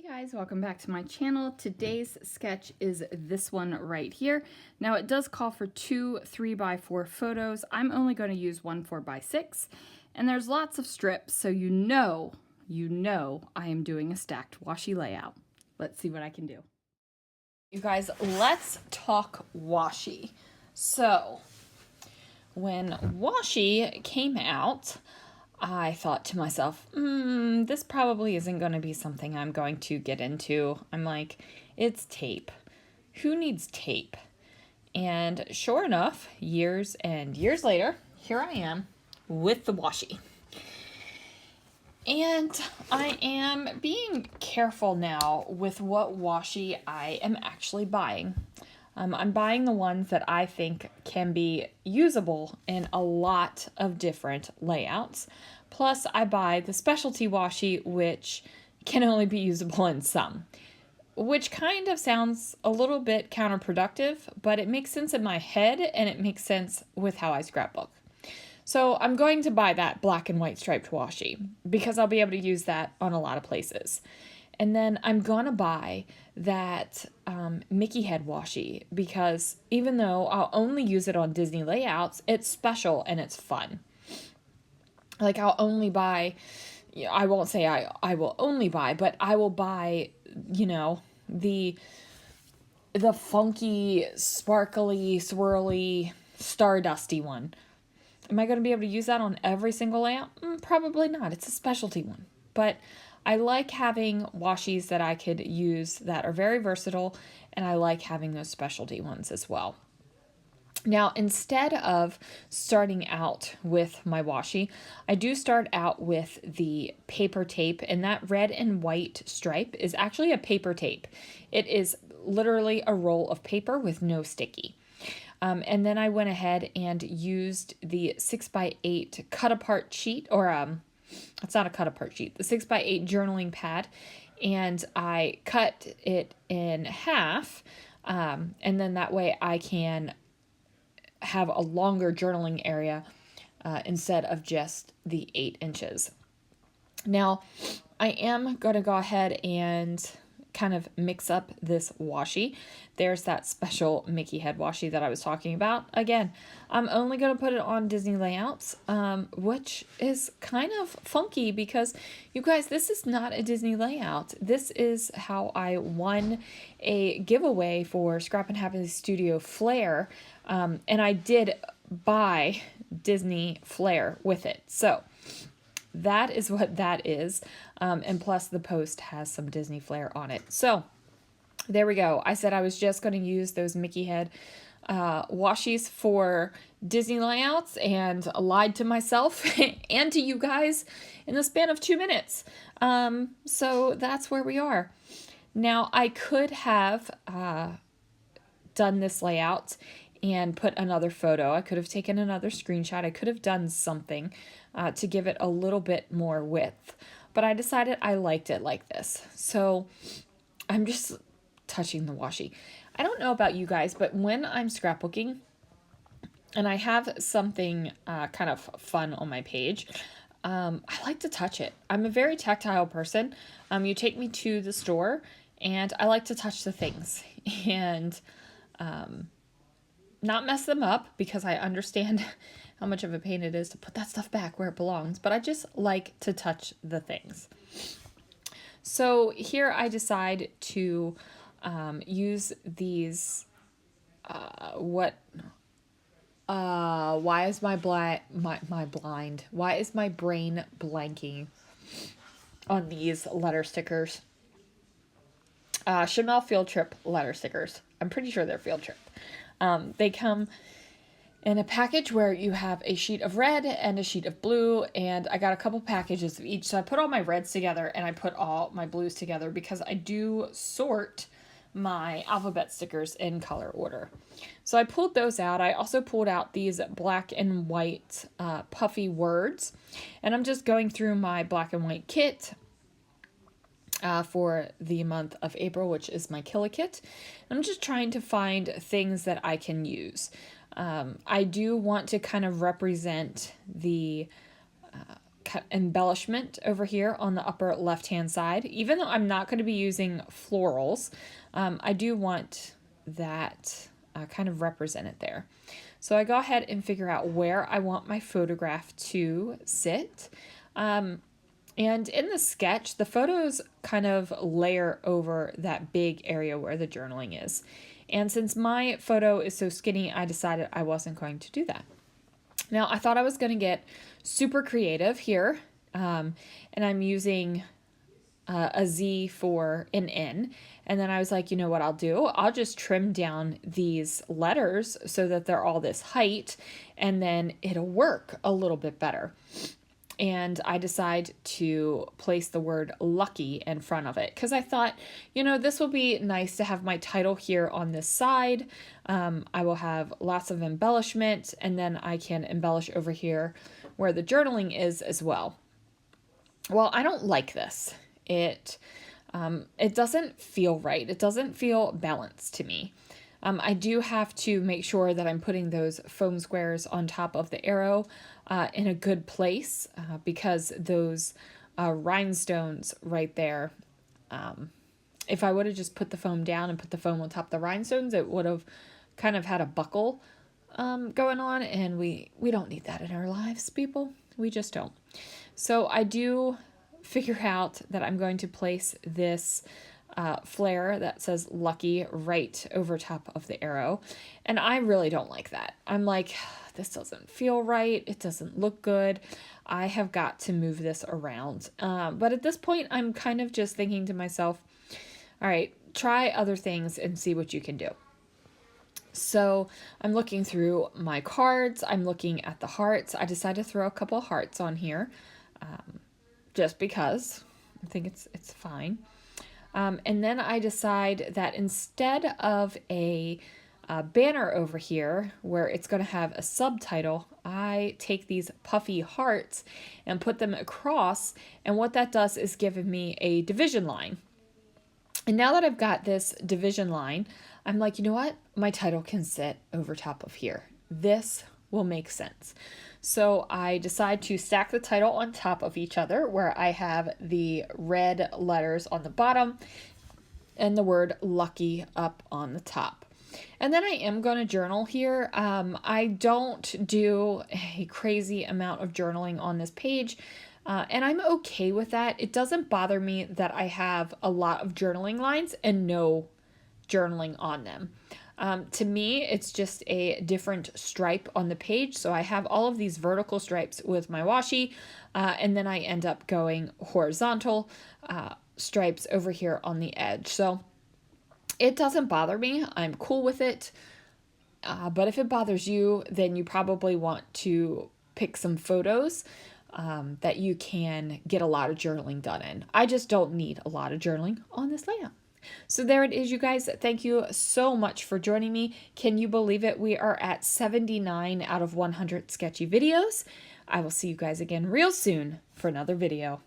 Guys, welcome back to my channel. Today's sketch is this one right here. Now it does call for two 3x4 photos. I'm only going to use one 4x6, and there's lots of strips, so you know I am doing a stacked washi layout. Let's see what I can do. You guys, let's talk washi. So when washi came out, I thought to myself, this probably isn't going to be something I'm going to get into. I'm like, it's tape. Who needs tape? And sure enough, years and years later, here I am with the washi. And I am being careful now with what washi I am actually buying. I'm buying the ones that I think can be usable in a lot of different layouts. Plus, I buy the specialty washi, which can only be usable in some, which kind of sounds a little bit counterproductive, but it makes sense in my head and it makes sense with how I scrapbook. So I'm going to buy that black and white striped washi because I'll be able to use that on a lot of places. And then I'm gonna buy that Mickey head washi because even though I'll only use it on Disney layouts, it's special and it's fun. Like I'll only buy, I won't say I will only buy, but I will buy, the funky, sparkly, swirly, stardusty one. Am I going to be able to use that on every single layout? Probably not. It's a specialty one. But I like having washis that I could use that are very versatile, and I like having those specialty ones as well. Now, instead of starting out with my washi, I do start out with the paper tape, and that red and white stripe is actually a paper tape. It is literally a roll of paper with no sticky. And then I went ahead and used the 6x8 cut apart sheet, or it's not a cut apart sheet, the 6x8 journaling pad, and I cut it in half, and then that way I can have a longer journaling area instead of just the 8 inches. Now, I am going to go ahead and kind of mix up this washi. There's that special Mickey head washi that I was talking about. Again, I'm only going to put it on Disney layouts, which is kind of funky because, you guys, this is not a Disney layout. This is how I won a giveaway for Scrap and Happy Studio Flair, and I did buy Disney Flair with it. So that is what that is. And plus the post has some Disney flair on it. So there we go. I said I was just going to use those Mickey head washis for Disney layouts and lied to myself and to you guys in the span of 2 minutes. So that's where we are. Now I could have done this layout and put another photo. I could have taken another screenshot. I could have done something to give it a little bit more width. But I decided I liked it like this. So I'm just touching the washi. I don't know about you guys, but when I'm scrapbooking and I have something kind of fun on my page, I like to touch it. I'm a very tactile person. You take me to the store and I like to touch the things and not mess them up because I understand how much of a pain it is to put that stuff back where it belongs, but I just like to touch the things. So here I decide to use these, why is my why is my brain blanking on these letter stickers? Chanel Field Trip letter stickers. I'm pretty sure they're Field Trip. They come in a package where you have a sheet of red and a sheet of blue, and I got a couple packages of each. So I put all my reds together and I put all my blues together because I do sort my alphabet stickers in color order. So I pulled those out. I also pulled out these black and white puffy words, and I'm just going through my black and white kit for the month of April, which is my Killa kit. I'm just trying to find things that I can use. I do want to kind of represent the embellishment over here on the upper left-hand side. Even though I'm not going to be using florals, I do want that kind of represented there. So I go ahead and figure out where I want my photograph to sit. And in the sketch, the photos kind of layer over that big area where the journaling is. And since my photo is so skinny, I decided I wasn't going to do that. Now, I thought I was going to get super creative here, and I'm using a Z for an N. And then I was like, you know what I'll do? I'll just trim down these letters so that they're all this height, and then it'll work a little bit better. And I decide to place the word lucky in front of it because I thought, you know, this will be nice to have my title here on this side. I will have lots of embellishment, and then I can embellish over here where the journaling is as well. Well, I don't like this. It doesn't feel right. It doesn't feel balanced to me. I do have to make sure that I'm putting those foam squares on top of the arrow in a good place because those rhinestones right there, if I would have just put the foam down and put the foam on top of the rhinestones, it would have kind of had a buckle going on, and we don't need that in our lives, people. We just don't. So I do figure out that I'm going to place this flare that says lucky right over top of the arrow. And I really don't like that. I'm like, this doesn't feel right. It doesn't look good. I have got to move this around. But at this point, I'm kind of just thinking to myself, all right, try other things and see what you can do. So I'm looking through my cards. I'm looking at the hearts. I decided to throw a couple of hearts on here just because I think it's fine. And then I decide that instead of a banner over here where it's going to have a subtitle, I take these puffy hearts and put them across. And what that does is give me a division line. And now that I've got this division line, I'm like, you know what? My title can sit over top of here. This will make sense. So I decide to stack the title on top of each other where I have the red letters on the bottom and the word lucky up on the top. And then I am going to journal here. I don't do a crazy amount of journaling on this page, and I'm okay with that. It doesn't bother me that I have a lot of journaling lines and no journaling on them. To me, it's just a different stripe on the page. So I have all of these vertical stripes with my washi, and then I end up going horizontal stripes over here on the edge. So it doesn't bother me. I'm cool with it. But if it bothers you, then you probably want to pick some photos that you can get a lot of journaling done in. I just don't need a lot of journaling on this layout. So there it is, you guys. Thank you so much for joining me. Can you believe it? We are at 79 out of 100 sketchy videos. I will see you guys again real soon for another video.